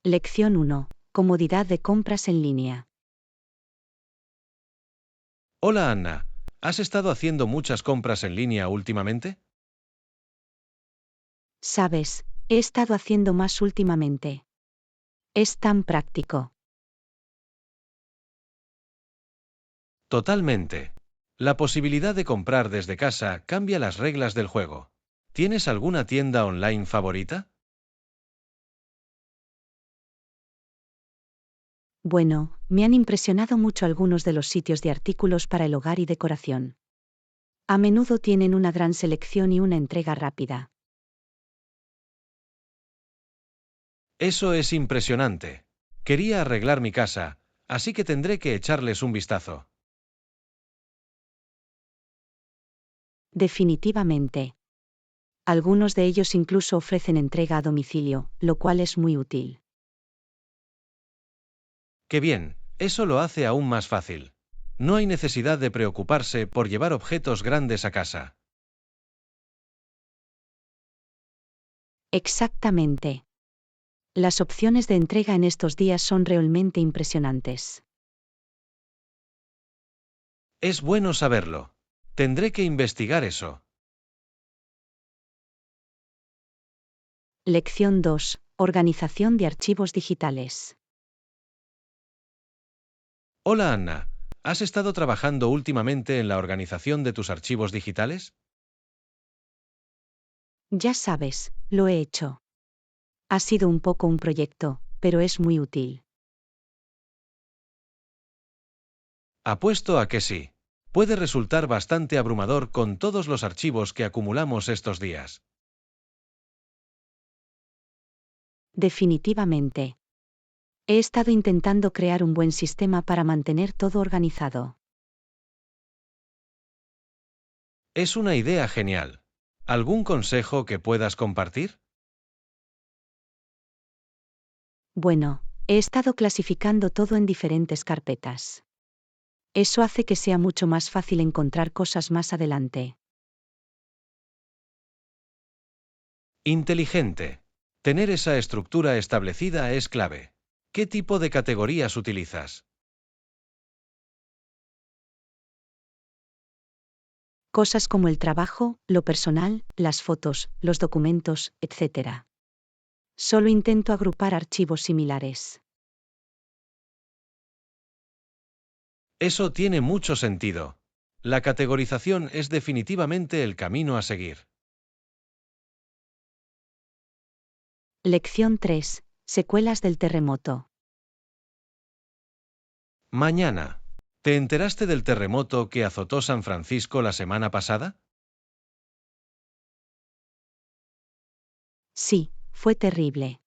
Lección 1. Comodidad de compras en línea. Hola Anna, ¿has estado haciendo muchas compras en línea últimamente? Sabes, he estado haciendo más últimamente. Es tan práctico. Totalmente. La posibilidad de comprar desde casa cambia las reglas del juego. ¿Tienes alguna tienda online favorita? Bueno, me han impresionado mucho algunos de los sitios de artículos para el hogar y decoración. A menudo tienen una gran selección y una entrega rápida. Eso es impresionante. Quería arreglar mi casa, así que tendré que echarles un vistazo. Definitivamente. Algunos de ellos incluso ofrecen entrega a domicilio, lo cual es muy útil. ¡Qué bien! Eso lo hace aún más fácil. No hay necesidad de preocuparse por llevar objetos grandes a casa. Exactamente. Las opciones de entrega en estos días son realmente impresionantes. Es bueno saberlo. Tendré que investigar eso. Lección 2. Organización de archivos digitales. Hola Anna, ¿has estado trabajando últimamente en la organización de tus archivos digitales? Ya sabes, lo he hecho. Ha sido un poco un proyecto, pero es muy útil. Apuesto a que sí. Puede resultar bastante abrumador con todos los archivos que acumulamos estos días. Definitivamente. He estado intentando crear un buen sistema para mantener todo organizado. Es una idea genial. ¿Algún consejo que puedas compartir? Bueno, he estado clasificando todo en diferentes carpetas. Eso hace que sea mucho más fácil encontrar cosas más adelante. Inteligente. Tener esa estructura establecida es clave. ¿Qué tipo de categorías utilizas? Cosas como el trabajo, lo personal, las fotos, los documentos, etc. Solo intento agrupar archivos similares. Eso tiene mucho sentido. La categorización es definitivamente el camino a seguir. Lección 3. Secuelas del terremoto. Mañana. ¿Te enteraste del terremoto que azotó San Francisco la semana pasada? Sí, fue terrible.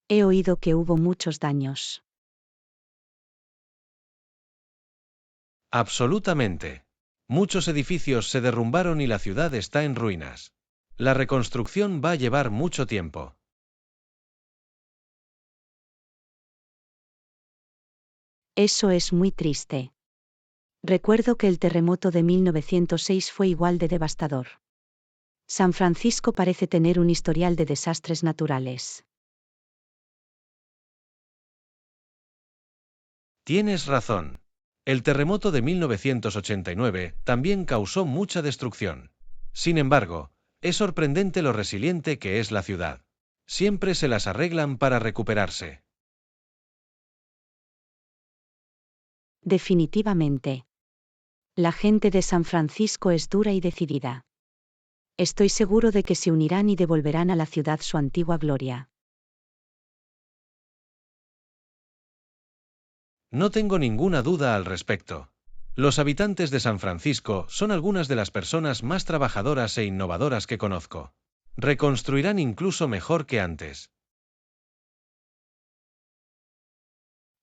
He oído que hubo muchos daños. Absolutamente. Muchos edificios se derrumbaron y la ciudad está en ruinas. La reconstrucción va a llevar mucho tiempo. Eso es muy triste. Recuerdo que el terremoto de 1906 fue igual de devastador. San Francisco parece tener un historial de desastres naturales. Tienes razón. El terremoto de 1989 también causó mucha destrucción. Sin embargo, es sorprendente lo resiliente que es la ciudad. Siempre se las arreglan para recuperarse. Definitivamente. La gente de San Francisco es dura y decidida. Estoy seguro de que se unirán y devolverán a la ciudad su antigua gloria. No tengo ninguna duda al respecto. Los habitantes de San Francisco son algunas de las personas más trabajadoras e innovadoras que conozco. Reconstruirán incluso mejor que antes.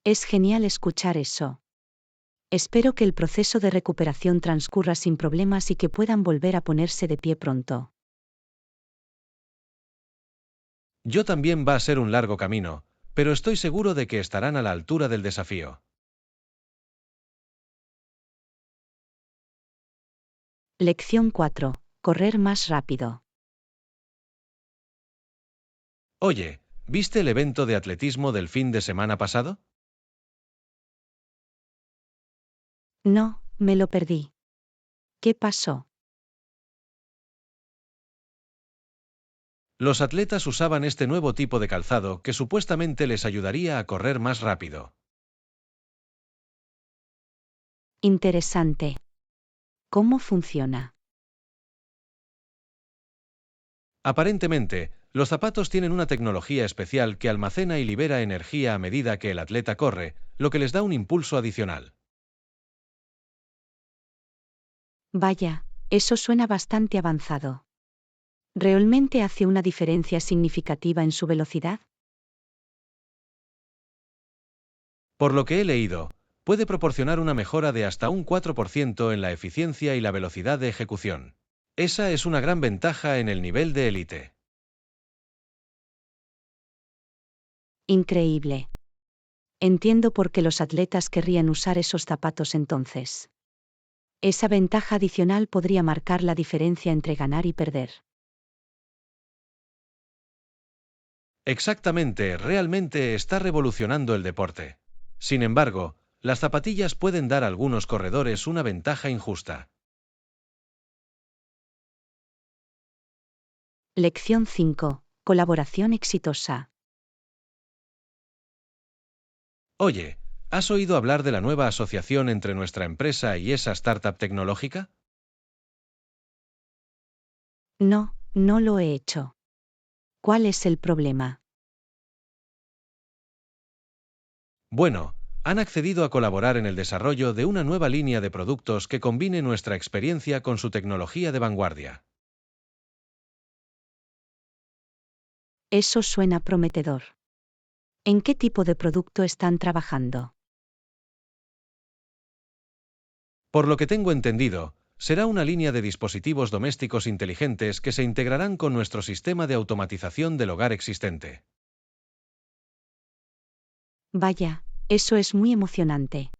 Es genial escuchar eso. Espero que el proceso de recuperación transcurra sin problemas y que puedan volver a ponerse de pie pronto. Yo también va a ser un largo camino, pero estoy seguro de que estarán a la altura del desafío. Lección 4. Correr más rápido. Oye, ¿Viste el evento de atletismo del fin de semana pasado? No, me lo perdí. ¿Qué pasó? Los atletas usaban este nuevo tipo de calzado que supuestamente les ayudaría a correr más rápido. Interesante. ¿Cómo funciona? Aparentemente, los zapatos tienen una tecnología especial que almacena y libera energía a medida que el atleta corre, lo que les da un impulso adicional. Vaya, eso suena bastante avanzado. ¿Realmente hace una diferencia significativa en su velocidad? Por lo que he leído, puede proporcionar una mejora de hasta un 4% en la eficiencia y la velocidad de ejecución. Esa es una gran ventaja en el nivel de élite. Increíble. Entiendo por qué los atletas querrían usar esos zapatos entonces. Esa ventaja adicional podría marcar la diferencia entre ganar y perder. Exactamente, realmente está revolucionando el deporte. Sin embargo, las zapatillas pueden dar a algunos corredores una ventaja injusta. Lección 5. Colaboración exitosa. Oye, ¿has oído hablar de la nueva asociación entre nuestra empresa y esa startup tecnológica? No, no lo he hecho. ¿Cuál es el problema? Bueno, han accedido a colaborar en el desarrollo de una nueva línea de productos que combine nuestra experiencia con su tecnología de vanguardia. Eso suena prometedor. ¿En qué tipo de producto están trabajando? Por lo que tengo entendido, será una línea de dispositivos domésticos inteligentes que se integrarán con nuestro sistema de automatización del hogar existente. Vaya, eso es muy emocionante.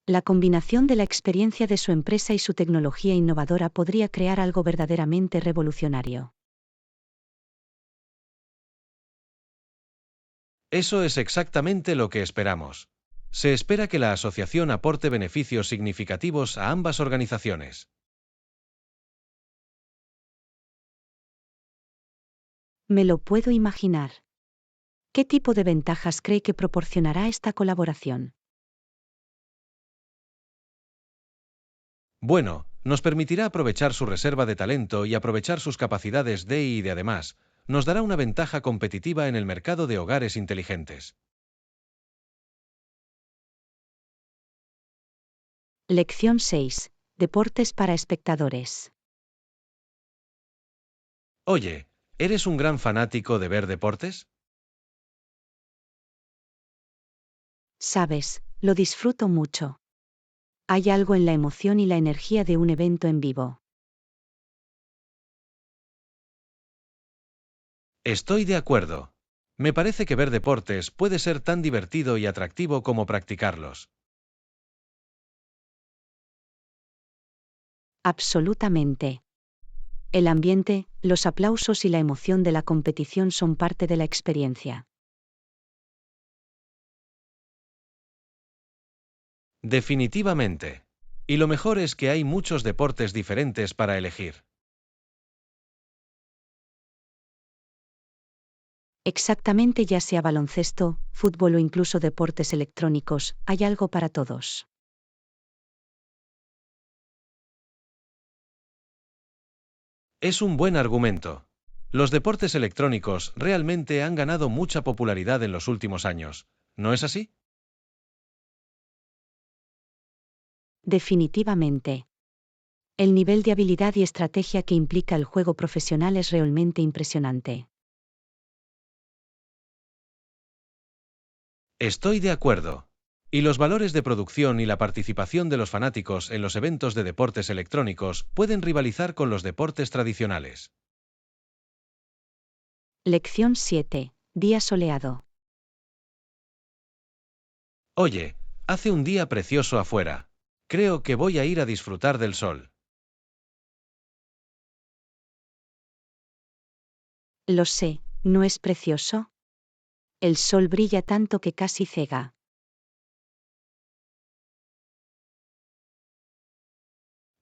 La combinación de la experiencia de su empresa y su tecnología innovadora podría crear algo verdaderamente revolucionario. Eso es exactamente lo que esperamos. Se espera que la asociación aporte beneficios significativos a ambas organizaciones. Me lo puedo imaginar. ¿Qué tipo de ventajas cree que proporcionará esta colaboración? Bueno, nos permitirá aprovechar su reserva de talento y aprovechar sus capacidades y de además, nos dará una ventaja competitiva en el mercado de hogares inteligentes. Lección 6. Deportes para espectadores. Oye, ¿eres un gran fanático de ver deportes? Sabes, lo disfruto mucho. Hay algo en la emoción y la energía de un evento en vivo. Estoy de acuerdo. Me parece que ver deportes puede ser tan divertido y atractivo como practicarlos. Absolutamente. El ambiente, los aplausos y la emoción de la competición son parte de la experiencia. Definitivamente. Y lo mejor es que hay muchos deportes diferentes para elegir. Exactamente, ya sea baloncesto, fútbol o incluso deportes electrónicos, hay algo para todos. Es un buen argumento. Los deportes electrónicos realmente han ganado mucha popularidad en los últimos años, ¿no es así? Definitivamente. El nivel de habilidad y estrategia que implica el juego profesional es realmente impresionante. Estoy de acuerdo. Y los valores de producción y la participación de los fanáticos en los eventos de deportes electrónicos pueden rivalizar con los deportes tradicionales. Lección 7. Día soleado. Oye, hace un día precioso afuera. Creo que voy a ir a disfrutar del sol. Lo sé, ¿no es precioso? El sol brilla tanto que casi cega.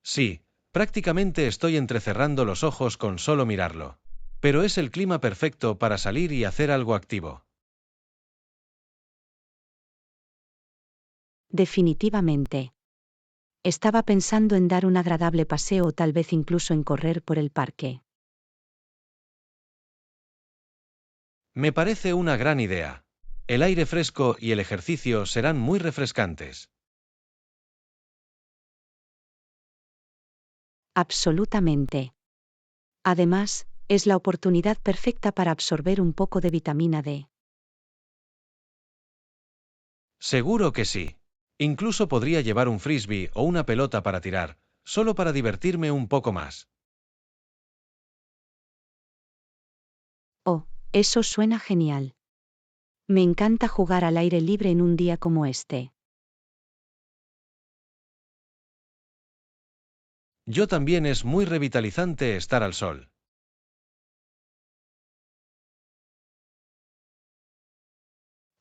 Sí, prácticamente estoy entrecerrando los ojos con solo mirarlo. Pero es el clima perfecto para salir y hacer algo activo. Definitivamente. Estaba pensando en dar un agradable paseo o tal vez incluso en correr por el parque. Me parece una gran idea. El aire fresco y el ejercicio serán muy refrescantes. Absolutamente. Además, es la oportunidad perfecta para absorber un poco de vitamina D. Seguro que sí. Incluso podría llevar un frisbee o una pelota para tirar, solo para divertirme un poco más. Oh, eso suena genial. Me encanta jugar al aire libre en un día como este. Yo también es muy revitalizante estar al sol.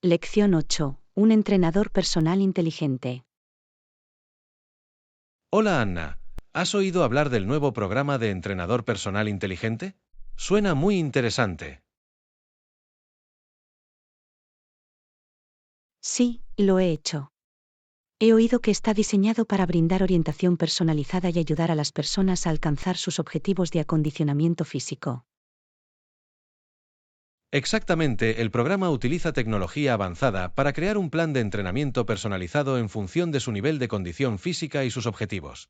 Lección 8. Un entrenador personal inteligente. Hola Anna, ¿has oído hablar del nuevo programa de entrenador personal inteligente? Suena muy interesante. Sí, lo he hecho. He oído que está diseñado para brindar orientación personalizada y ayudar a las personas a alcanzar sus objetivos de acondicionamiento físico. Exactamente, el programa utiliza tecnología avanzada para crear un plan de entrenamiento personalizado en función de su nivel de condición física y sus objetivos.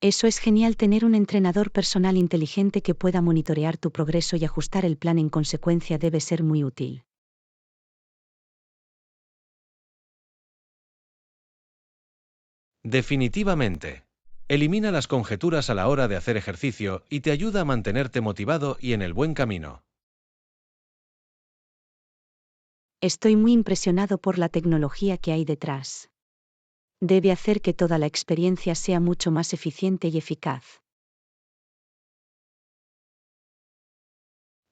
Eso es genial, tener un entrenador personal inteligente que pueda monitorear tu progreso y ajustar el plan en consecuencia debe ser muy útil. Definitivamente. Elimina las conjeturas a la hora de hacer ejercicio y te ayuda a mantenerte motivado y en el buen camino. Estoy muy impresionado por la tecnología que hay detrás. Debe hacer que toda la experiencia sea mucho más eficiente y eficaz.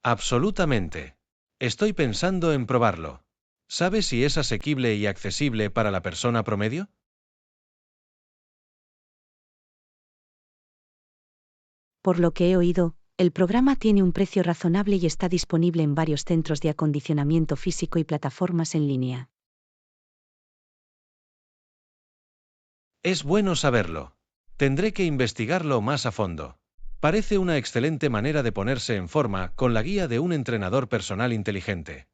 Absolutamente. Estoy pensando en probarlo. ¿Sabes si es asequible y accesible para la persona promedio? Por lo que he oído, el programa tiene un precio razonable y está disponible en varios centros de acondicionamiento físico y plataformas en línea. Es bueno saberlo. Tendré que investigarlo más a fondo. Parece una excelente manera de ponerse en forma con la guía de un entrenador personal inteligente.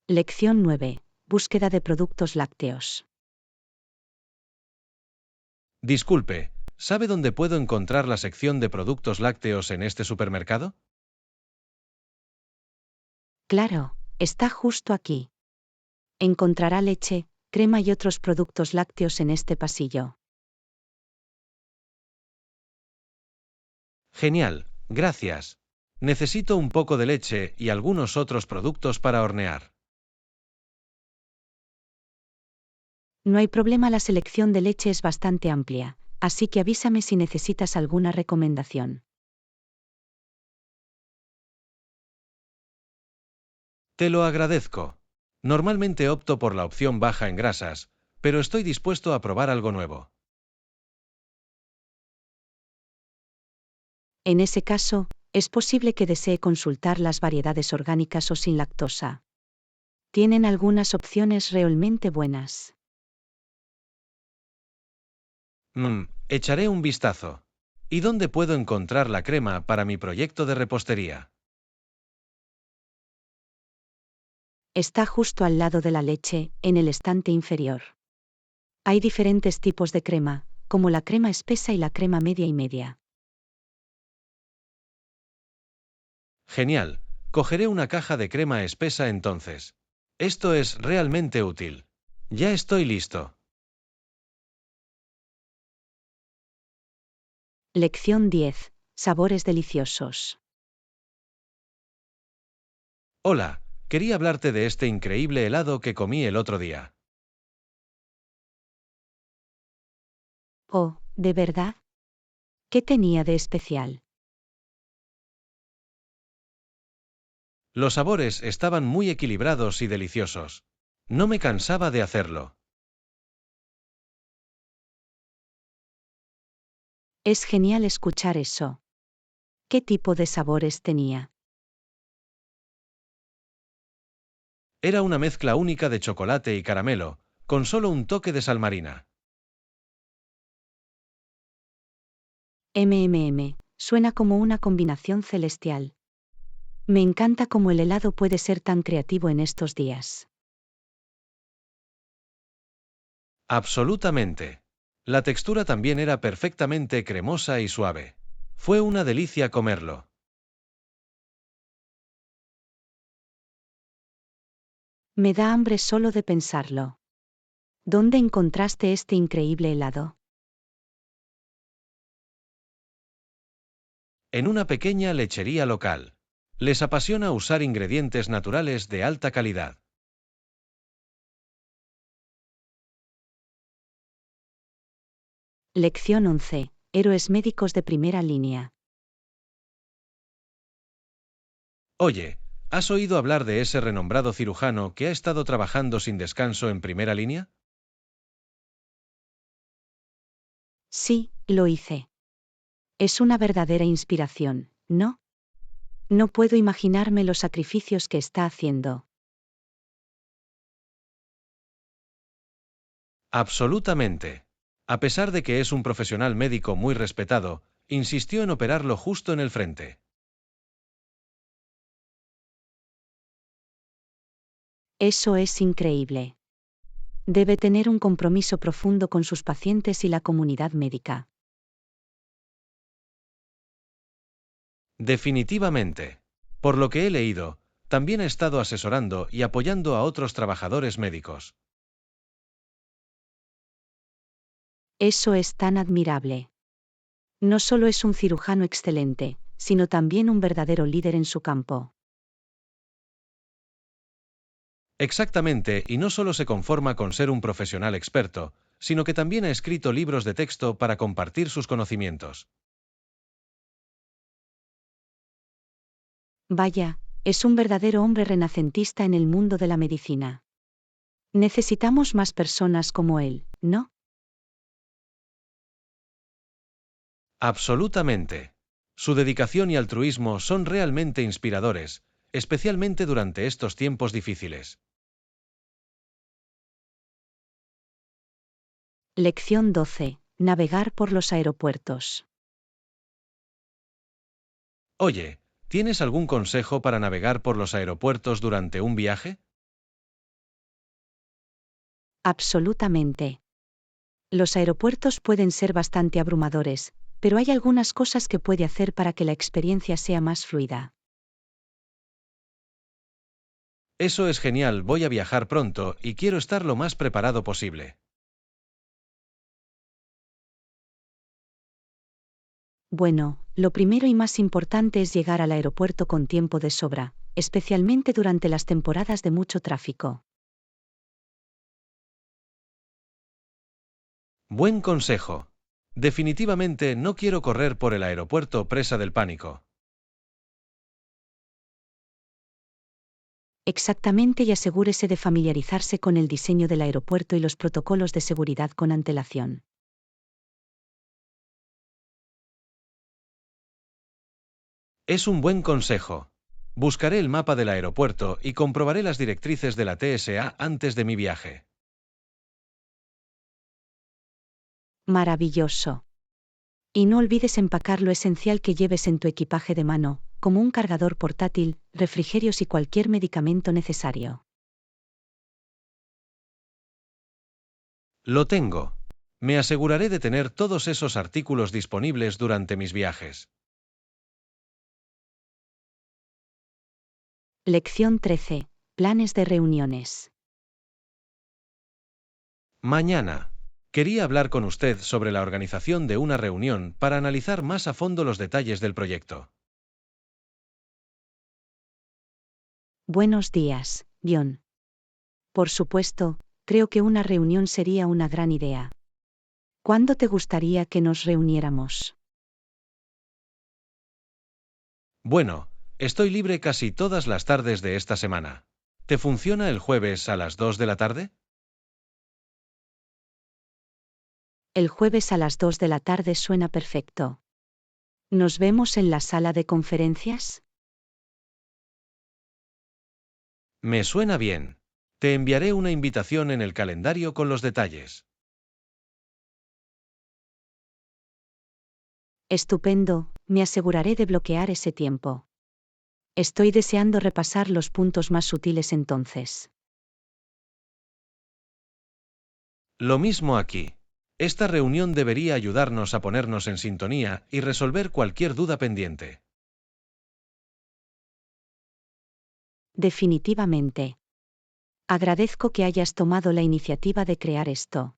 Lección 9. Búsqueda de productos lácteos. Disculpe, ¿sabe dónde puedo encontrar la sección de productos lácteos en este supermercado? Claro, está justo aquí. Encontrará leche, crema y otros productos lácteos en este pasillo. Genial, gracias. Necesito un poco de leche y algunos otros productos para hornear. No hay problema, la selección de leche es bastante amplia, así que avísame si necesitas alguna recomendación. Te lo agradezco. Normalmente opto por la opción baja en grasas, pero estoy dispuesto a probar algo nuevo. En ese caso, es posible que desee consultar las variedades orgánicas o sin lactosa. Tienen algunas opciones realmente buenas. Echaré un vistazo. ¿Y dónde puedo encontrar la crema para mi proyecto de repostería? Está justo al lado de la leche, en el estante inferior. Hay diferentes tipos de crema, como la crema espesa y la crema media y media. Genial. Cogeré una caja de crema espesa entonces. Esto es realmente útil. Ya estoy listo. Lección 10. Sabores deliciosos. Hola, quería hablarte de este increíble helado que comí el otro día. Oh, ¿de verdad? ¿Qué tenía de especial? Los sabores estaban muy equilibrados y deliciosos. No me cansaba de hacerlo. Es genial escuchar eso. ¿Qué tipo de sabores tenía? Era una mezcla única de chocolate y caramelo, con solo un toque de sal marina. Suena como una combinación celestial. Me encanta cómo el helado puede ser tan creativo en estos días. Absolutamente. La textura también era perfectamente cremosa y suave. Fue una delicia comerlo. Me da hambre solo de pensarlo. ¿Dónde encontraste este increíble helado? En una pequeña lechería local. Les apasiona usar ingredientes naturales de alta calidad. Lección 11. Héroes médicos de primera línea. Oye, ¿has oído hablar de ese renombrado cirujano que ha estado trabajando sin descanso en primera línea? Sí, lo hice. Es una verdadera inspiración, ¿no? No puedo imaginarme los sacrificios que está haciendo. Absolutamente. A pesar de que es un profesional médico muy respetado, insistió en operarlo justo en el frente. Eso es increíble. Debe tener un compromiso profundo con sus pacientes y la comunidad médica. Definitivamente. Por lo que he leído, también ha estado asesorando y apoyando a otros trabajadores médicos. Eso es tan admirable. No solo es un cirujano excelente, sino también un verdadero líder en su campo. Exactamente, y no solo se conforma con ser un profesional experto, sino que también ha escrito libros de texto para compartir sus conocimientos. Vaya, es un verdadero hombre renacentista en el mundo de la medicina. Necesitamos más personas como él, ¿no? Absolutamente. Su dedicación y altruismo son realmente inspiradores, especialmente durante estos tiempos difíciles. Lección 12. Navegar por los aeropuertos. Oye, ¿tienes algún consejo para navegar por los aeropuertos durante un viaje? Absolutamente. Los aeropuertos pueden ser bastante abrumadores, pero hay algunas cosas que puede hacer para que la experiencia sea más fluida. Eso es genial, voy a viajar pronto y quiero estar lo más preparado posible. Bueno, lo primero y más importante es llegar al aeropuerto con tiempo de sobra, especialmente durante las temporadas de mucho tráfico. Buen consejo. Definitivamente no quiero correr por el aeropuerto presa del pánico. Exactamente, y asegúrese de familiarizarse con el diseño del aeropuerto y los protocolos de seguridad con antelación. Es un buen consejo. Buscaré el mapa del aeropuerto y comprobaré las directrices de la TSA antes de mi viaje. Maravilloso. Y no olvides empacar lo esencial que lleves en tu equipaje de mano, como un cargador portátil, refrigerios y cualquier medicamento necesario. Lo tengo. Me aseguraré de tener todos esos artículos disponibles durante mis viajes. Lección 13. Planes de reuniones. Mañana. Quería hablar con usted sobre la organización de una reunión para analizar más a fondo los detalles del proyecto. Buenos días, John. Por supuesto, creo que una reunión sería una gran idea. ¿Cuándo te gustaría que nos reuniéramos? Bueno, estoy libre casi todas las tardes de esta semana. ¿Te funciona el jueves a las 2 de la tarde? El jueves a las 2 de la tarde suena perfecto. ¿Nos vemos en la sala de conferencias? Me suena bien. Te enviaré una invitación en el calendario con los detalles. Estupendo, me aseguraré de bloquear ese tiempo. Estoy deseando repasar los puntos más sutiles entonces. Lo mismo aquí. Esta reunión debería ayudarnos a ponernos en sintonía y resolver cualquier duda pendiente. Definitivamente. Agradezco que hayas tomado la iniciativa de crear esto.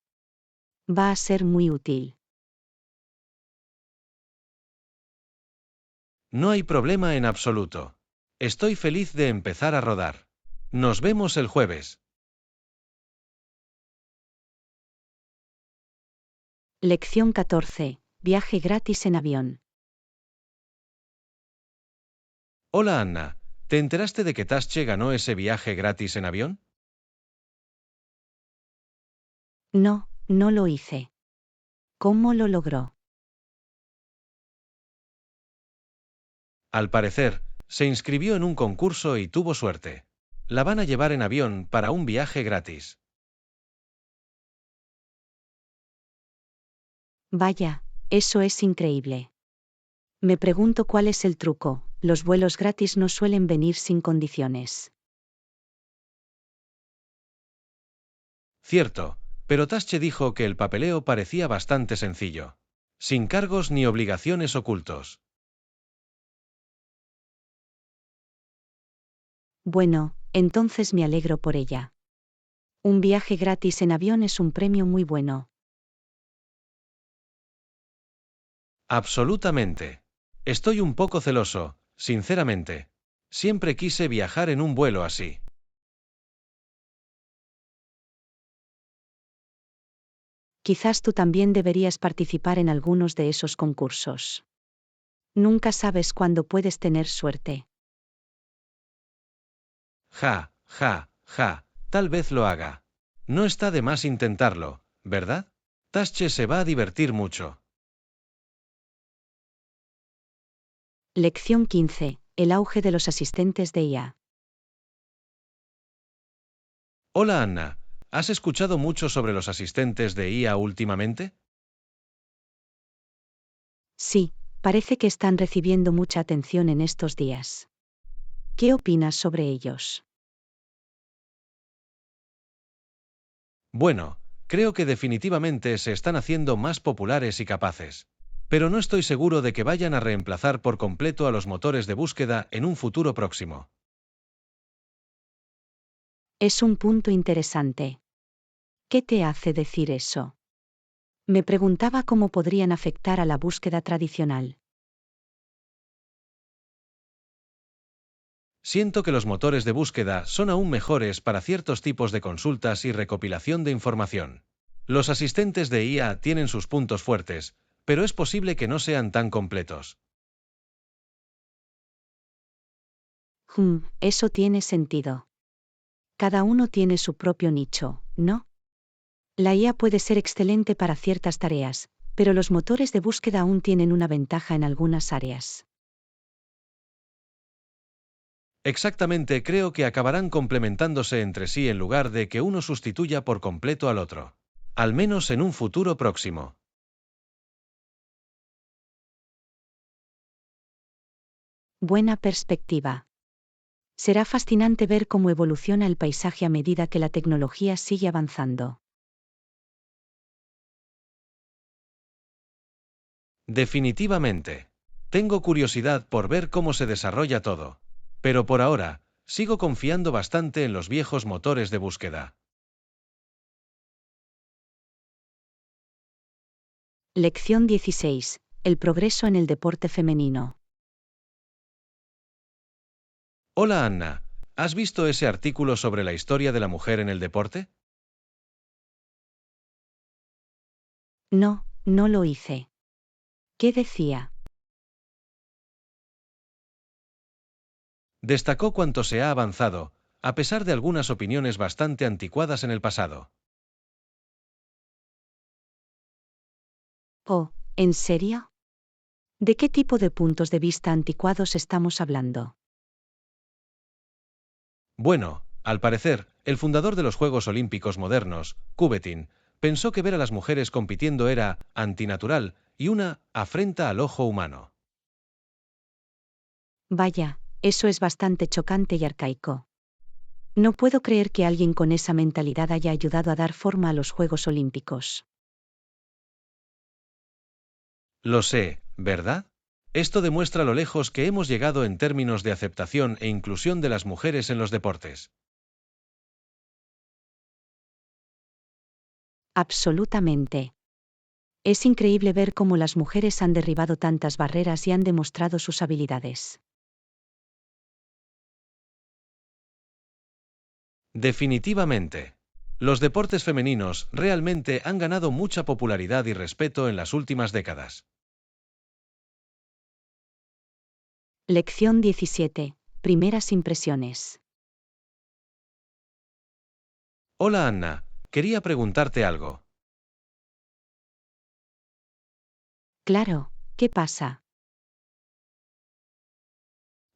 Va a ser muy útil. No hay problema en absoluto. Estoy feliz de empezar a rodar. Nos vemos el jueves. Lección 14. Viaje gratis en avión. Hola Anna, ¿te enteraste de que Tasche ganó ese viaje gratis en avión? No, no lo hice. ¿Cómo lo logró? Al parecer, se inscribió en un concurso y tuvo suerte. La van a llevar en avión para un viaje gratis. Vaya, eso es increíble. Me pregunto cuál es el truco. Los vuelos gratis no suelen venir sin condiciones. Cierto, pero Tasche dijo que el papeleo parecía bastante sencillo. Sin cargos ni obligaciones ocultos. Bueno, entonces me alegro por ella. Un viaje gratis en avión es un premio muy bueno. Absolutamente. Estoy un poco celoso, sinceramente. Siempre quise viajar en un vuelo así. Quizás tú también deberías participar en algunos de esos concursos. Nunca sabes cuándo puedes tener suerte. Ja, ja, ja, tal vez lo haga. No está de más intentarlo, ¿verdad? Tasche se va a divertir mucho. Lección 15. El auge de los asistentes de IA. Hola Anna, ¿has escuchado mucho sobre los asistentes de IA últimamente? Sí, parece que están recibiendo mucha atención en estos días. ¿Qué opinas sobre ellos? Bueno, creo que definitivamente se están haciendo más populares y capaces. Pero no estoy seguro de que vayan a reemplazar por completo a los motores de búsqueda en un futuro próximo. Es un punto interesante. ¿Qué te hace decir eso? Me preguntaba cómo podrían afectar a la búsqueda tradicional. Siento que los motores de búsqueda son aún mejores para ciertos tipos de consultas y recopilación de información. Los asistentes de IA tienen sus puntos fuertes, pero es posible que no sean tan completos. Eso tiene sentido. Cada uno tiene su propio nicho, ¿no? La IA puede ser excelente para ciertas tareas, pero los motores de búsqueda aún tienen una ventaja en algunas áreas. Exactamente, creo que acabarán complementándose entre sí en lugar de que uno sustituya por completo al otro. Al menos en un futuro próximo. Buena perspectiva. Será fascinante ver cómo evoluciona el paisaje a medida que la tecnología sigue avanzando. Definitivamente. Tengo curiosidad por ver cómo se desarrolla todo. Pero por ahora, sigo confiando bastante en los viejos motores de búsqueda. Lección 16. El progreso en el deporte femenino. Hola Anna, ¿has visto ese artículo sobre la historia de la mujer en el deporte? No, no lo hice. ¿Qué decía? Destacó cuánto se ha avanzado, a pesar de algunas opiniones bastante anticuadas en el pasado. Oh, ¿en serio? ¿De qué tipo de puntos de vista anticuados estamos hablando? Bueno, al parecer, el fundador de los Juegos Olímpicos modernos, Coubertin, pensó que ver a las mujeres compitiendo era antinatural y una afrenta al ojo humano. Vaya, eso es bastante chocante y arcaico. No puedo creer que alguien con esa mentalidad haya ayudado a dar forma a los Juegos Olímpicos. Lo sé, ¿verdad? Esto demuestra lo lejos que hemos llegado en términos de aceptación e inclusión de las mujeres en los deportes. Absolutamente. Es increíble ver cómo las mujeres han derribado tantas barreras y han demostrado sus habilidades. Definitivamente. Los deportes femeninos realmente han ganado mucha popularidad y respeto en las últimas décadas. Lección 17. Primeras impresiones. Hola Anna, quería preguntarte algo. Claro, ¿qué pasa?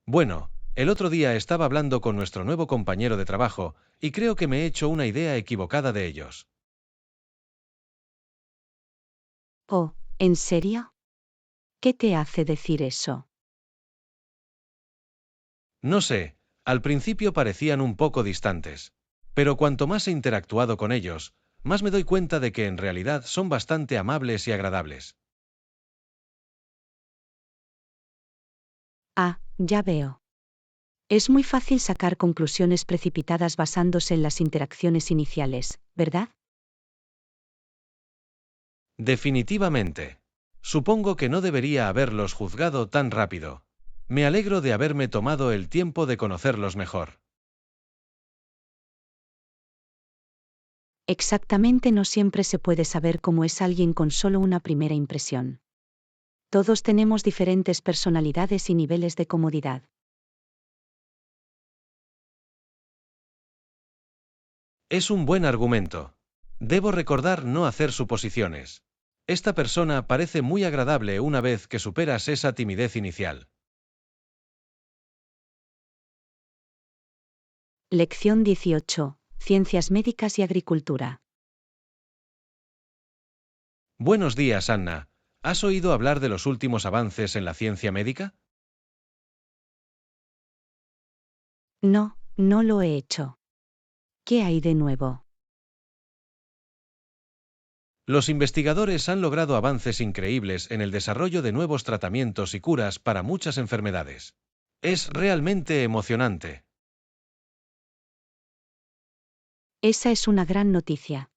Bueno, el otro día estaba hablando con nuestro nuevo compañero de trabajo y creo que me he hecho una idea equivocada de ellos. Oh, ¿en serio? ¿Qué te hace decir eso? No sé, al principio parecían un poco distantes. Pero cuanto más he interactuado con ellos, más me doy cuenta de que en realidad son bastante amables y agradables. Ah, ya veo. Es muy fácil sacar conclusiones precipitadas basándose en las interacciones iniciales, ¿verdad? Definitivamente. Supongo que no debería haberlos juzgado tan rápido. Me alegro de haberme tomado el tiempo de conocerlos mejor. Exactamente, no siempre se puede saber cómo es alguien con solo una primera impresión. Todos tenemos diferentes personalidades y niveles de comodidad. Es un buen argumento. Debo recordar no hacer suposiciones. Esta persona parece muy agradable una vez que superas esa timidez inicial. Lección 18. Ciencias médicas y agricultura. Buenos días, Anna. ¿Has oído hablar de los últimos avances en la ciencia médica? No, no lo he hecho. ¿Qué hay de nuevo? Los investigadores han logrado avances increíbles en el desarrollo de nuevos tratamientos y curas para muchas enfermedades. Es realmente emocionante. Esa es una gran noticia.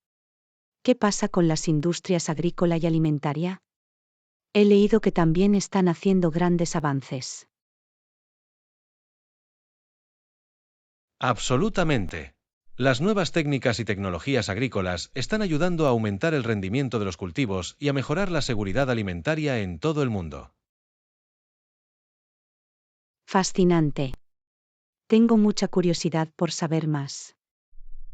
¿Qué pasa con las industrias agrícola y alimentaria? He leído que también están haciendo grandes avances. Absolutamente. Las nuevas técnicas y tecnologías agrícolas están ayudando a aumentar el rendimiento de los cultivos y a mejorar la seguridad alimentaria en todo el mundo. Fascinante. Tengo mucha curiosidad por saber más.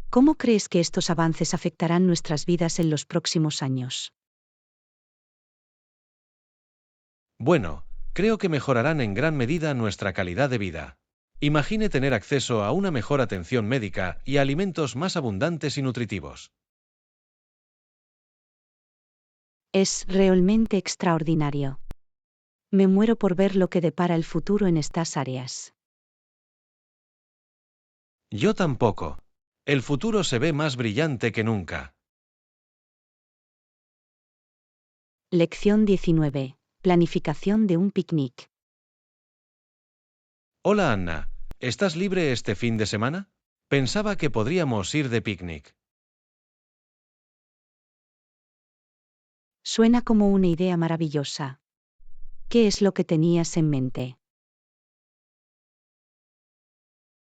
¿Cómo crees que estos avances afectarán nuestras vidas en los próximos años? Bueno, creo que mejorarán en gran medida nuestra calidad de vida. Imagine tener acceso a una mejor atención médica y a alimentos más abundantes y nutritivos. Es realmente extraordinario. Me muero por ver lo que depara el futuro en estas áreas. Yo tampoco. El futuro se ve más brillante que nunca. Lección 19. Planificación de un picnic. Hola Anna, ¿estás libre este fin de semana? Pensaba que podríamos ir de picnic. Suena como una idea maravillosa. ¿Qué es lo que tenías en mente?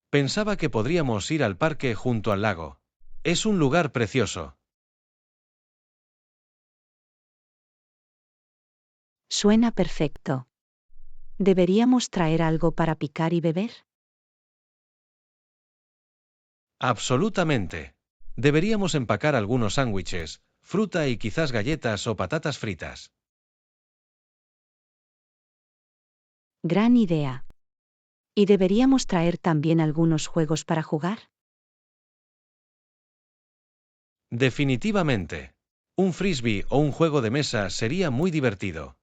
Pensaba que podríamos ir al parque junto al lago. Es un lugar precioso. Suena perfecto. ¿Deberíamos traer algo para picar y beber? Absolutamente. Deberíamos empacar algunos sándwiches, fruta y quizás galletas o patatas fritas. Gran idea. ¿Y deberíamos traer también algunos juegos para jugar? Definitivamente. Un frisbee o un juego de mesa sería muy divertido.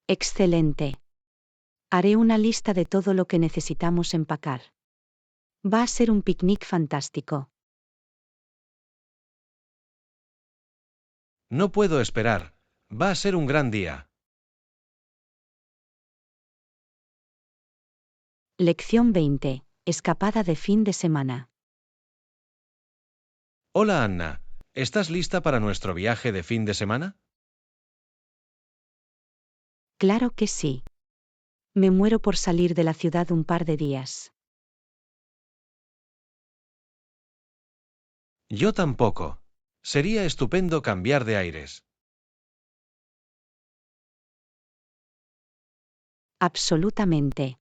Excelente. Haré una lista de todo lo que necesitamos empacar. Va a ser un picnic fantástico. No puedo esperar. Va a ser un gran día. Lección 20. Escapada de fin de semana. Hola Anna, ¿estás lista para nuestro viaje de fin de semana? Claro que sí. Me muero por salir de la ciudad un par de días. Yo tampoco. Sería estupendo cambiar de aires. Absolutamente.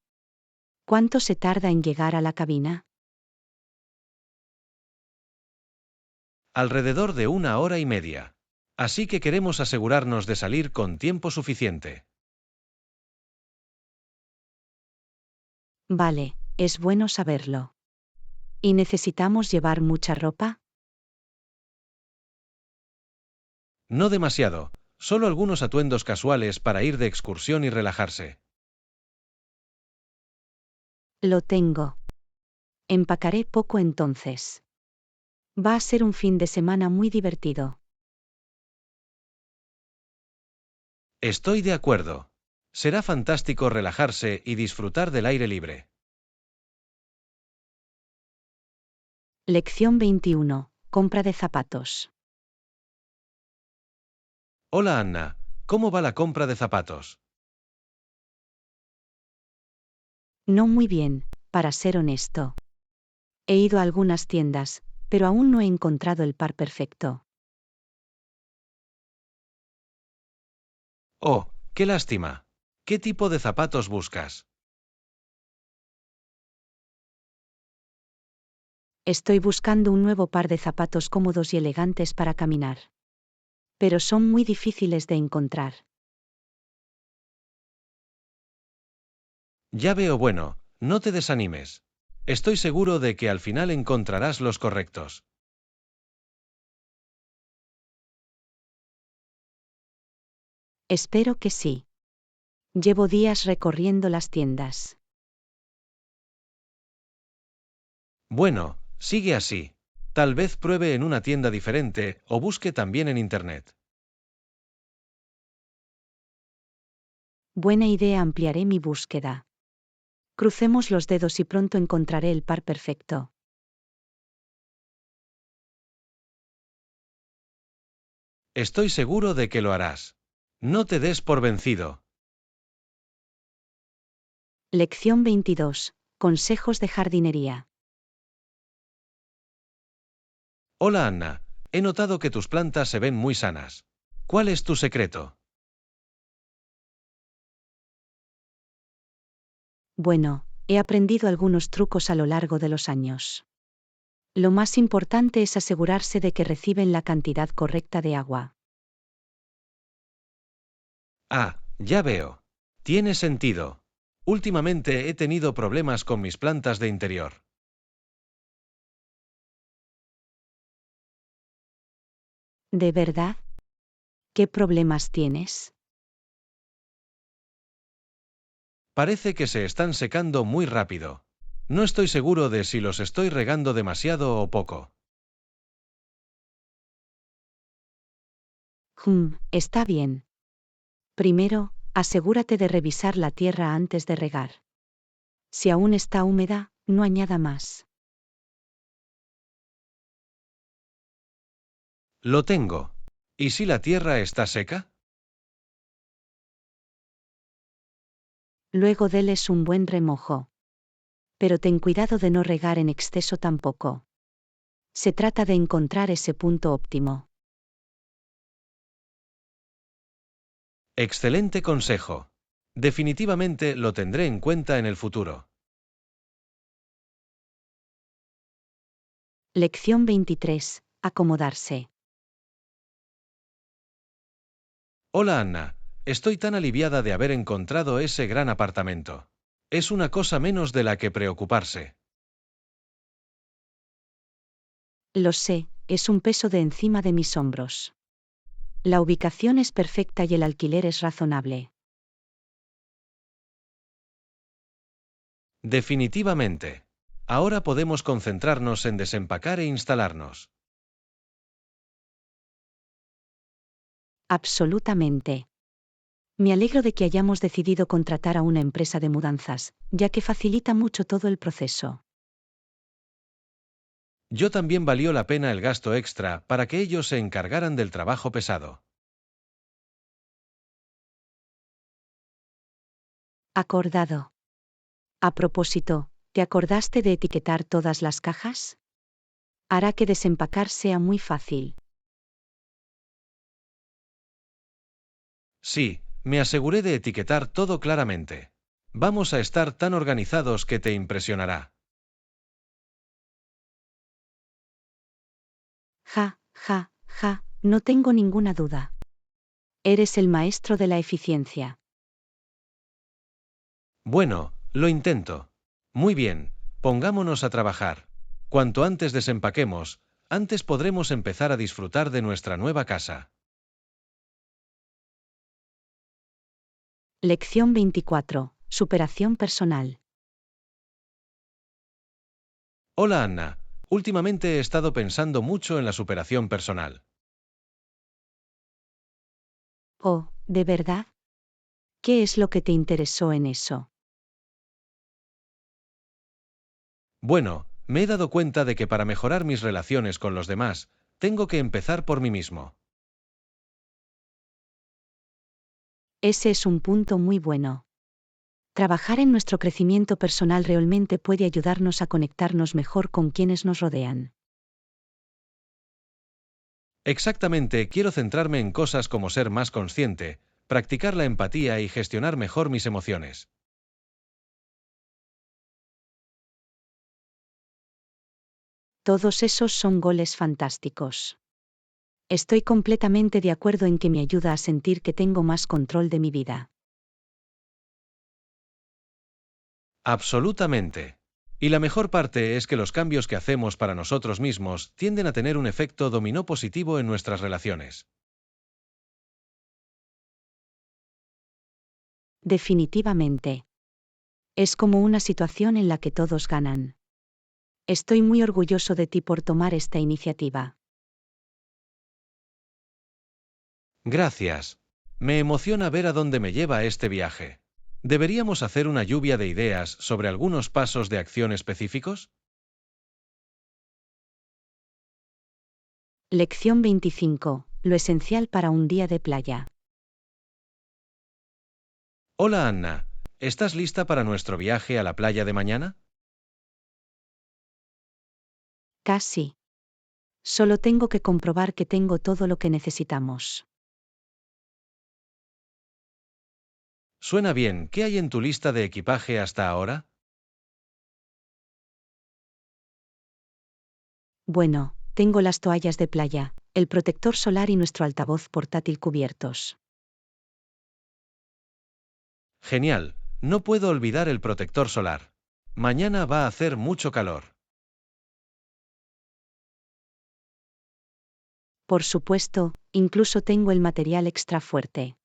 ¿Cuánto se tarda en llegar a la cabina? Alrededor de 1 hora y media. Así que queremos asegurarnos de salir con tiempo suficiente. Vale, es bueno saberlo. ¿Y necesitamos llevar mucha ropa? No demasiado, solo algunos atuendos casuales para ir de excursión y relajarse. Lo tengo. Empacaré poco entonces. Va a ser un fin de semana muy divertido. Estoy de acuerdo. Será fantástico relajarse y disfrutar del aire libre. Lección 21. Compra de zapatos. Hola Anna, ¿cómo va la compra de zapatos? No muy bien, para ser honesto. He ido a algunas tiendas, pero aún no he encontrado el par perfecto. Oh, qué lástima. ¿Qué tipo de zapatos buscas? Estoy buscando un nuevo par de zapatos cómodos y elegantes para caminar. Pero son muy difíciles de encontrar. Ya veo, bueno, no te desanimes. Estoy seguro de que al final encontrarás los correctos. Espero que sí. Llevo días recorriendo las tiendas. Bueno, sigue así. Tal vez pruebe en una tienda diferente o busque también en Internet. Buena idea, ampliaré mi búsqueda. Crucemos los dedos y pronto encontraré el par perfecto. Estoy seguro de que lo harás. No te des por vencido. Lección 22. Consejos de jardinería. Hola Anna, he notado que tus plantas se ven muy sanas. ¿Cuál es tu secreto? Bueno, he aprendido algunos trucos a lo largo de los años. Lo más importante es asegurarse de que reciben la cantidad correcta de agua. Ah, ya veo. Tiene sentido. Últimamente he tenido problemas con mis plantas de interior. ¿De verdad? ¿Qué problemas tienes? Parece que se están secando muy rápido. No estoy seguro de si los estoy regando demasiado o poco. Está bien. Primero, asegúrate de revisar la tierra antes de regar. Si aún está húmeda, no añada más. Lo tengo. ¿Y si la tierra está seca? Luego deles un buen remojo. Pero ten cuidado de no regar en exceso tampoco. Se trata de encontrar ese punto óptimo. Excelente consejo. Definitivamente lo tendré en cuenta en el futuro. Lección 23. Acomodarse. Hola Anna, estoy tan aliviada de haber encontrado ese gran apartamento. Es una cosa menos de la que preocuparse. Lo sé, es un peso de encima de mis hombros. La ubicación es perfecta y el alquiler es razonable. Definitivamente. Ahora podemos concentrarnos en desempacar e instalarnos. Absolutamente. Me alegro de que hayamos decidido contratar a una empresa de mudanzas, ya que facilita mucho todo el proceso. Yo también valió la pena el gasto extra para que ellos se encargaran del trabajo pesado. Acordado. A propósito, ¿te acordaste de etiquetar todas las cajas? Hará que desempacar sea muy fácil. Sí, me aseguré de etiquetar todo claramente. Vamos a estar tan organizados que te impresionará. Ja, ja, ja, no tengo ninguna duda. Eres el maestro de la eficiencia. Bueno, lo intento. Muy bien, pongámonos a trabajar. Cuanto antes desempaquemos, antes podremos empezar a disfrutar de nuestra nueva casa. Lección 24. Superación personal. Hola Anna, últimamente he estado pensando mucho en la superación personal. Oh, ¿de verdad? ¿Qué es lo que te interesó en eso? Bueno, me he dado cuenta de que para mejorar mis relaciones con los demás, tengo que empezar por mí mismo. Ese es un punto muy bueno. Trabajar en nuestro crecimiento personal realmente puede ayudarnos a conectarnos mejor con quienes nos rodean. Exactamente, quiero centrarme en cosas como ser más consciente, practicar la empatía y gestionar mejor mis emociones. Todos esos son goles fantásticos. Estoy completamente de acuerdo en que me ayuda a sentir que tengo más control de mi vida. Absolutamente. Y la mejor parte es que los cambios que hacemos para nosotros mismos tienden a tener un efecto dominó positivo en nuestras relaciones. Definitivamente. Es como una situación en la que todos ganan. Estoy muy orgulloso de ti por tomar esta iniciativa. Gracias. Me emociona ver a dónde me lleva este viaje. ¿Deberíamos hacer una lluvia de ideas sobre algunos pasos de acción específicos? Lección 25. Lo esencial para un día de playa. Hola Anna, ¿estás lista para nuestro viaje a la playa de mañana? Casi. Solo tengo que comprobar que tengo todo lo que necesitamos. Suena bien, ¿qué hay en tu lista de equipaje hasta ahora? Bueno, tengo las toallas de playa, el protector solar y nuestro altavoz portátil cubiertos. Genial, no puedo olvidar el protector solar. Mañana va a hacer mucho calor. Por supuesto, incluso tengo el material extra fuerte.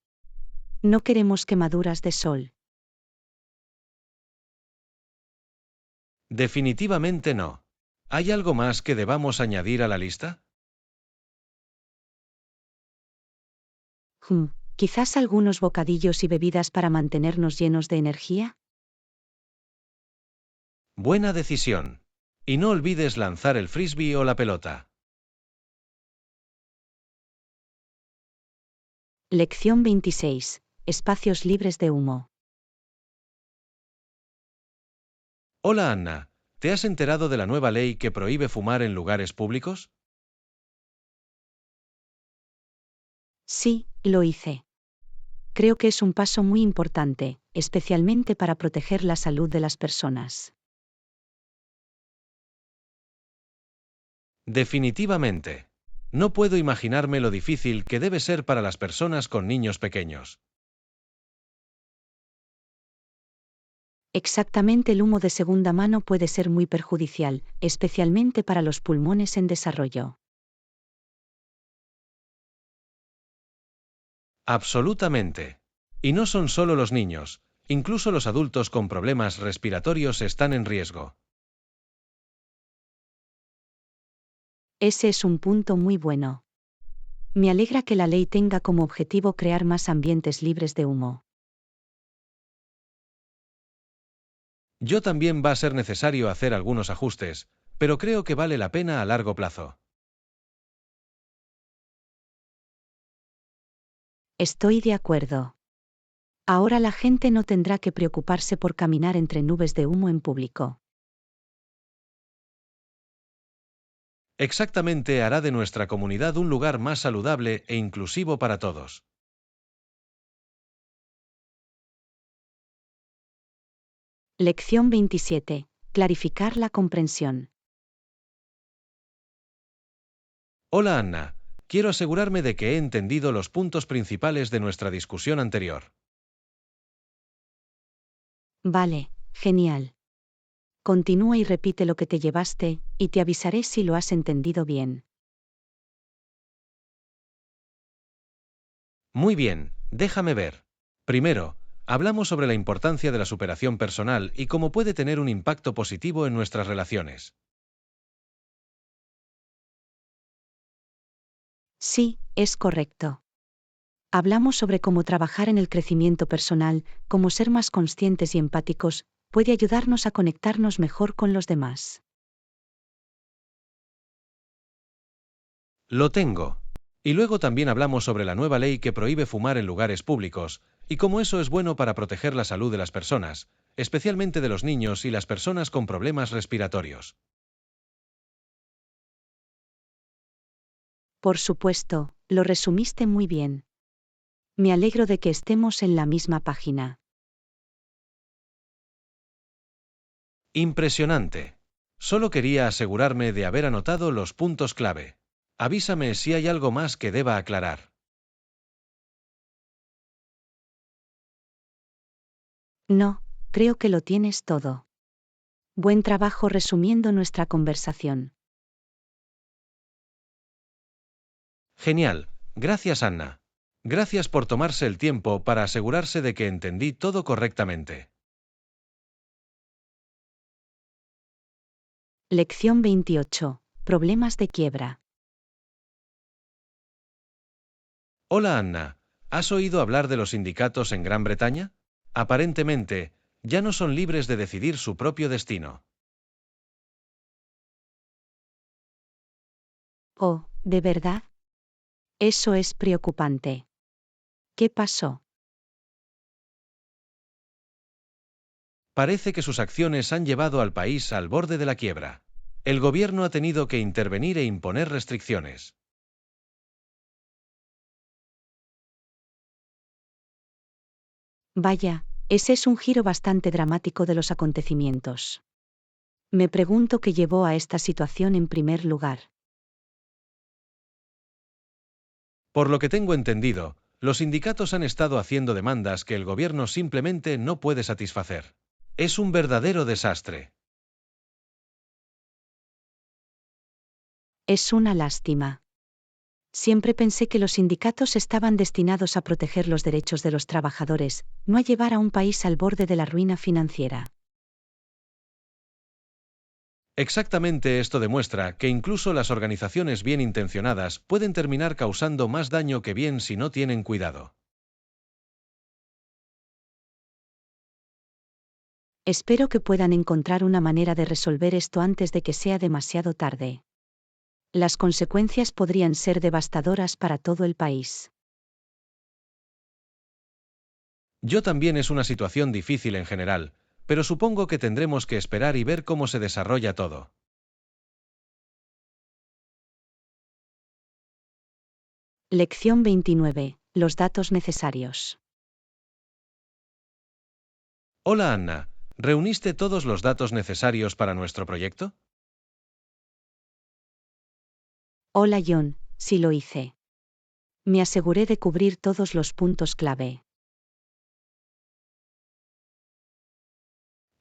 No queremos quemaduras de sol. Definitivamente no. ¿Hay algo más que debamos añadir a la lista? Quizás algunos bocadillos y bebidas para mantenernos llenos de energía. Buena decisión. Y no olvides lanzar el frisbee o la pelota. Lección 26. Espacios libres de humo. Hola Anna, ¿te has enterado de la nueva ley que prohíbe fumar en lugares públicos? Sí, lo hice. Creo que es un paso muy importante, especialmente para proteger la salud de las personas. Definitivamente. No puedo imaginarme lo difícil que debe ser para las personas con niños pequeños. Exactamente, el humo de segunda mano puede ser muy perjudicial, especialmente para los pulmones en desarrollo. Absolutamente. Y no son solo los niños, incluso los adultos con problemas respiratorios están en riesgo. Ese es un punto muy bueno. Me alegra que la ley tenga como objetivo crear más ambientes libres de humo. Yo también va a ser necesario hacer algunos ajustes, pero creo que vale la pena a largo plazo. Estoy de acuerdo. Ahora la gente no tendrá que preocuparse por caminar entre nubes de humo en público. Exactamente, hará de nuestra comunidad un lugar más saludable e inclusivo para todos. Lección 27. Clarificar la comprensión. Hola Anna, quiero asegurarme de que he entendido los puntos principales de nuestra discusión anterior. Vale, genial. Continúa y repite lo que te llevaste, y te avisaré si lo has entendido bien. Muy bien, déjame ver. Primero, hablamos sobre la importancia de la superación personal y cómo puede tener un impacto positivo en nuestras relaciones. Sí, es correcto. Hablamos sobre cómo trabajar en el crecimiento personal, cómo ser más conscientes y empáticos, puede ayudarnos a conectarnos mejor con los demás. Lo tengo. Y luego también hablamos sobre la nueva ley que prohíbe fumar en lugares públicos, y cómo eso es bueno para proteger la salud de las personas, especialmente de los niños y las personas con problemas respiratorios. Por supuesto, lo resumiste muy bien. Me alegro de que estemos en la misma página. Impresionante. Solo quería asegurarme de haber anotado los puntos clave. Avísame si hay algo más que deba aclarar. No, creo que lo tienes todo. Buen trabajo resumiendo nuestra conversación. Genial. Gracias, Anna. Gracias por tomarse el tiempo para asegurarse de que entendí todo correctamente. Lección 28. Problemas de quiebra. Hola, Anna. ¿Has oído hablar de los sindicatos en Gran Bretaña? Aparentemente, ya no son libres de decidir su propio destino. Oh, ¿de verdad? Eso es preocupante. ¿Qué pasó? Parece que sus acciones han llevado al país al borde de la quiebra. El gobierno ha tenido que intervenir e imponer restricciones. Vaya, ese es un giro bastante dramático de los acontecimientos. Me pregunto qué llevó a esta situación en primer lugar. Por lo que tengo entendido, los sindicatos han estado haciendo demandas que el gobierno simplemente no puede satisfacer. Es un verdadero desastre. Es una lástima. Siempre pensé que los sindicatos estaban destinados a proteger los derechos de los trabajadores, no a llevar a un país al borde de la ruina financiera. Exactamente, esto demuestra que incluso las organizaciones bien intencionadas pueden terminar causando más daño que bien si no tienen cuidado. Espero que puedan encontrar una manera de resolver esto antes de que sea demasiado tarde. Las consecuencias podrían ser devastadoras para todo el país. Yo también es una situación difícil en general, pero supongo que tendremos que esperar y ver cómo se desarrolla todo. Lección 29. Los datos necesarios. Hola Anna, ¿reuniste todos los datos necesarios para nuestro proyecto? Hola John, sí lo hice. Me aseguré de cubrir todos los puntos clave.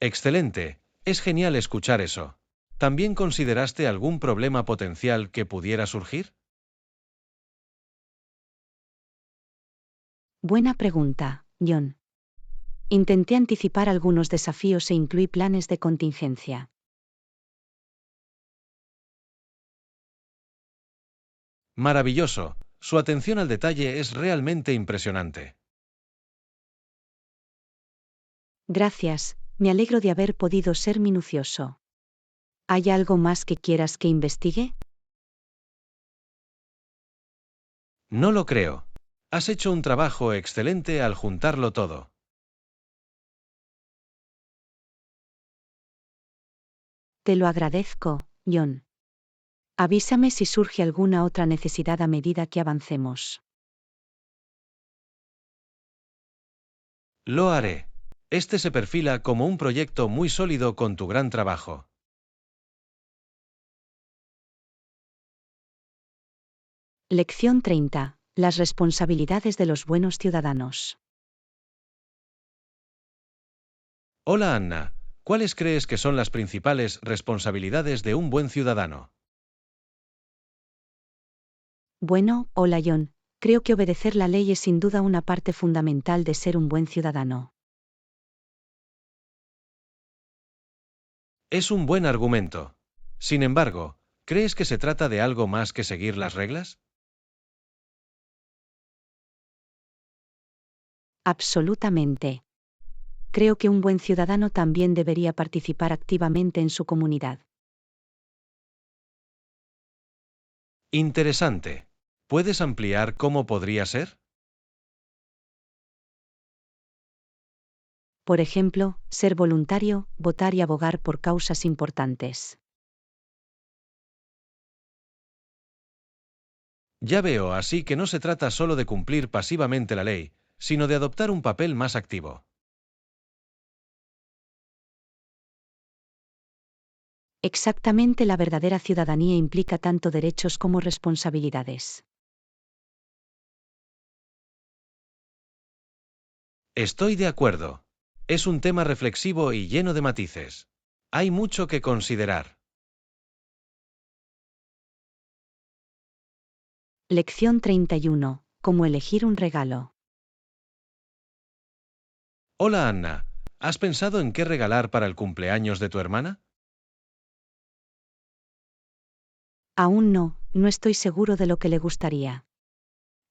Excelente, es genial escuchar eso. ¿También consideraste algún problema potencial que pudiera surgir? Buena pregunta, John. Intenté anticipar algunos desafíos e incluí planes de contingencia. Maravilloso, su atención al detalle es realmente impresionante. Gracias, me alegro de haber podido ser minucioso. ¿Hay algo más que quieras que investigue? No lo creo. Has hecho un trabajo excelente al juntarlo todo. Te lo agradezco, John. Avísame si surge alguna otra necesidad a medida que avancemos. Lo haré. Este se perfila como un proyecto muy sólido con tu gran trabajo. Lección 30. Las responsabilidades de los buenos ciudadanos. Hola Anna, ¿cuáles crees que son las principales responsabilidades de un buen ciudadano? Bueno, hola John. Creo que obedecer la ley es sin duda una parte fundamental de ser un buen ciudadano. Es un buen argumento. Sin embargo, ¿crees que se trata de algo más que seguir las reglas? Absolutamente. Creo que un buen ciudadano también debería participar activamente en su comunidad. Interesante. ¿Puedes ampliar cómo podría ser? Por ejemplo, ser voluntario, votar y abogar por causas importantes. Ya veo, así que no se trata solo de cumplir pasivamente la ley, sino de adoptar un papel más activo. Exactamente, la verdadera ciudadanía implica tanto derechos como responsabilidades. Estoy de acuerdo. Es un tema reflexivo y lleno de matices. Hay mucho que considerar. Lección 31. Cómo elegir un regalo. Hola Anna, ¿has pensado en qué regalar para el cumpleaños de tu hermana? Aún no, no estoy seguro de lo que le gustaría.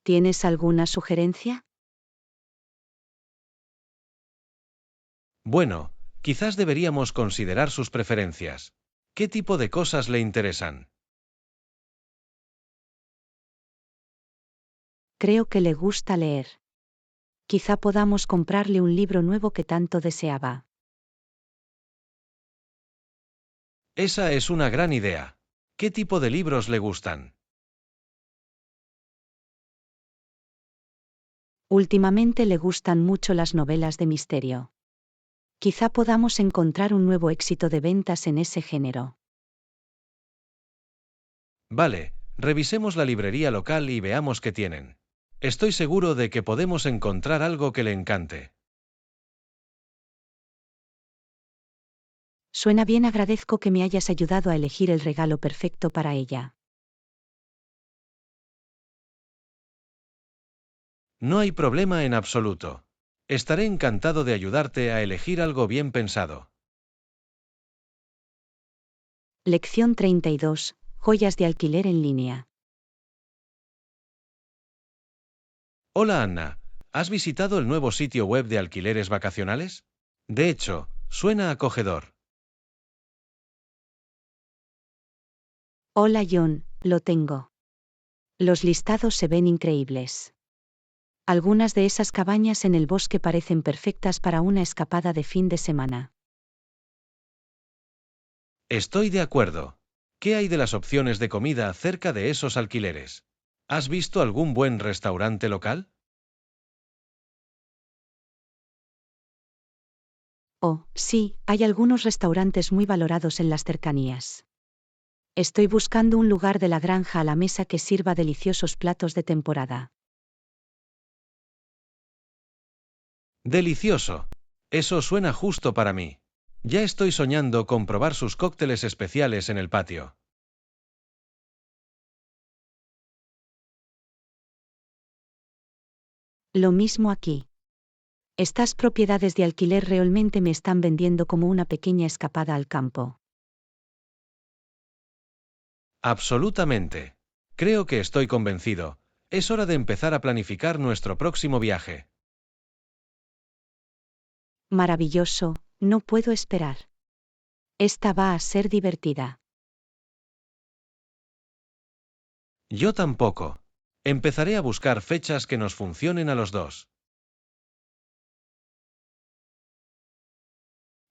¿Tienes alguna sugerencia? Bueno, quizás deberíamos considerar sus preferencias. ¿Qué tipo de cosas le interesan? Creo que le gusta leer. Quizá podamos comprarle un libro nuevo que tanto deseaba. Esa es una gran idea. ¿Qué tipo de libros le gustan? Últimamente le gustan mucho las novelas de misterio. Quizá podamos encontrar un nuevo éxito de ventas en ese género. Vale, revisemos la librería local y veamos qué tienen. Estoy seguro de que podemos encontrar algo que le encante. Suena bien, agradezco que me hayas ayudado a elegir el regalo perfecto para ella. No hay problema en absoluto. Estaré encantado de ayudarte a elegir algo bien pensado. Lección 32. Joyas de alquiler en línea. Hola Anna, ¿has visitado el nuevo sitio web de alquileres vacacionales? De hecho, suena acogedor. Hola John, lo tengo. Los listados se ven increíbles. Algunas de esas cabañas en el bosque parecen perfectas para una escapada de fin de semana. Estoy de acuerdo. ¿Qué hay de las opciones de comida cerca de esos alquileres? ¿Has visto algún buen restaurante local? Oh, sí, hay algunos restaurantes muy valorados en las cercanías. Estoy buscando un lugar de la granja a la mesa que sirva deliciosos platos de temporada. Delicioso. Eso suena justo para mí. Ya estoy soñando con probar sus cócteles especiales en el patio. Lo mismo aquí. Estas propiedades de alquiler realmente me están vendiendo como una pequeña escapada al campo. Absolutamente. Creo que estoy convencido. Es hora de empezar a planificar nuestro próximo viaje. Maravilloso, no puedo esperar. Esta va a ser divertida. Yo tampoco. Empezaré a buscar fechas que nos funcionen a los dos.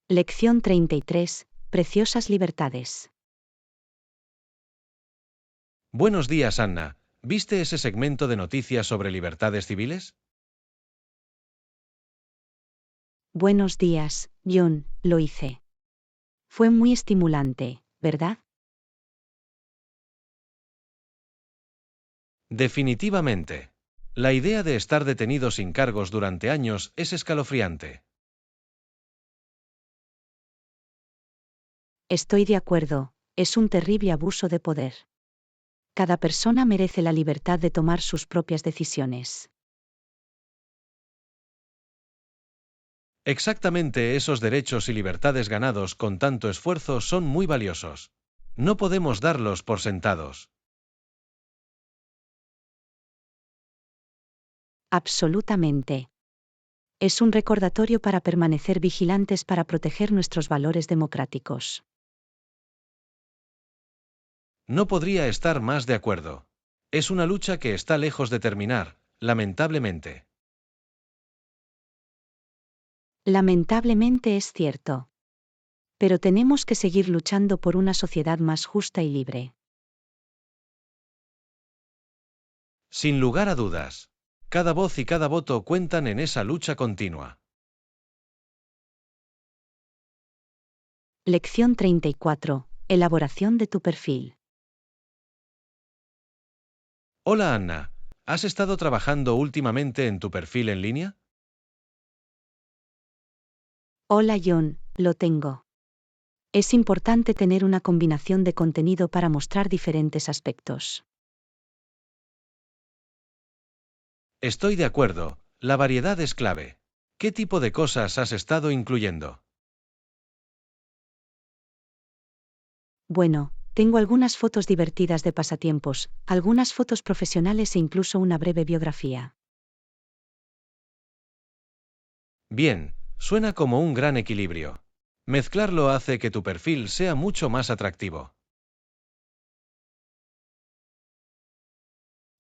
Lección 33. Preciosas libertades. Buenos días, Anna. ¿Viste ese segmento de noticias sobre libertades civiles? Buenos días, John, lo hice. Fue muy estimulante, ¿verdad? Definitivamente. La idea de estar detenido sin cargos durante años es escalofriante. Estoy de acuerdo, es un terrible abuso de poder. Cada persona merece la libertad de tomar sus propias decisiones. Exactamente, esos derechos y libertades ganados con tanto esfuerzo son muy valiosos. No podemos darlos por sentados. Absolutamente. Es un recordatorio para permanecer vigilantes para proteger nuestros valores democráticos. No podría estar más de acuerdo. Es una lucha que está lejos de terminar, lamentablemente. Lamentablemente es cierto. Pero tenemos que seguir luchando por una sociedad más justa y libre. Sin lugar a dudas. Cada voz y cada voto cuentan en esa lucha continua. Lección 34. Elaboración de tu perfil. Hola Anna, ¿has estado trabajando últimamente en tu perfil en línea? Hola John, lo tengo. Es importante tener una combinación de contenido para mostrar diferentes aspectos. Estoy de acuerdo, la variedad es clave. ¿Qué tipo de cosas has estado incluyendo? Bueno, tengo algunas fotos divertidas de pasatiempos, algunas fotos profesionales e incluso una breve biografía. Bien, suena como un gran equilibrio. Mezclarlo hace que tu perfil sea mucho más atractivo.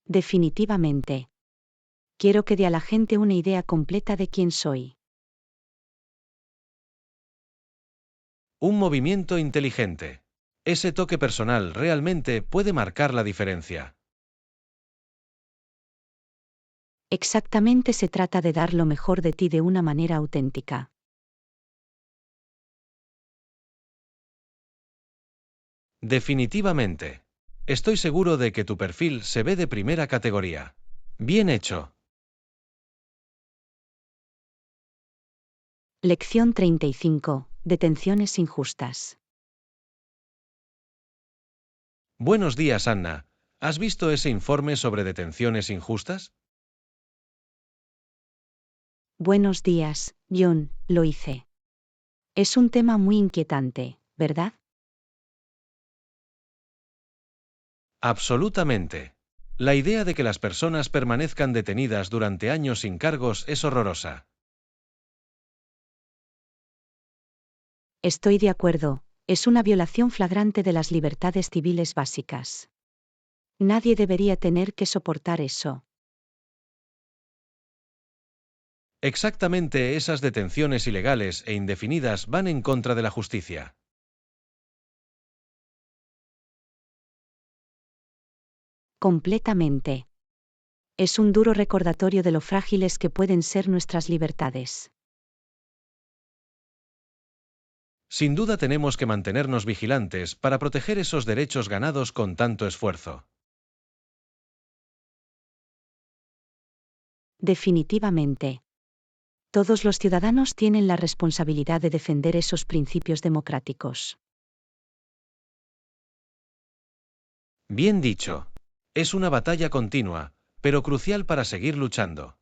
Definitivamente. Quiero que dé a la gente una idea completa de quién soy. Un movimiento inteligente. Ese toque personal realmente puede marcar la diferencia. Exactamente, se trata de dar lo mejor de ti de una manera auténtica. Definitivamente. Estoy seguro de que tu perfil se ve de primera categoría. Bien hecho. Lección 35. Detenciones injustas. Buenos días, Anna. ¿Has visto ese informe sobre detenciones injustas? Buenos días, John, lo hice. Es un tema muy inquietante, ¿verdad? Absolutamente. La idea de que las personas permanezcan detenidas durante años sin cargos es horrorosa. Estoy de acuerdo, es una violación flagrante de las libertades civiles básicas. Nadie debería tener que soportar eso. Exactamente, esas detenciones ilegales e indefinidas van en contra de la justicia. Completamente. Es un duro recordatorio de lo frágiles que pueden ser nuestras libertades. Sin duda tenemos que mantenernos vigilantes para proteger esos derechos ganados con tanto esfuerzo. Definitivamente. Todos los ciudadanos tienen la responsabilidad de defender esos principios democráticos. Bien dicho. Es una batalla continua, pero crucial para seguir luchando.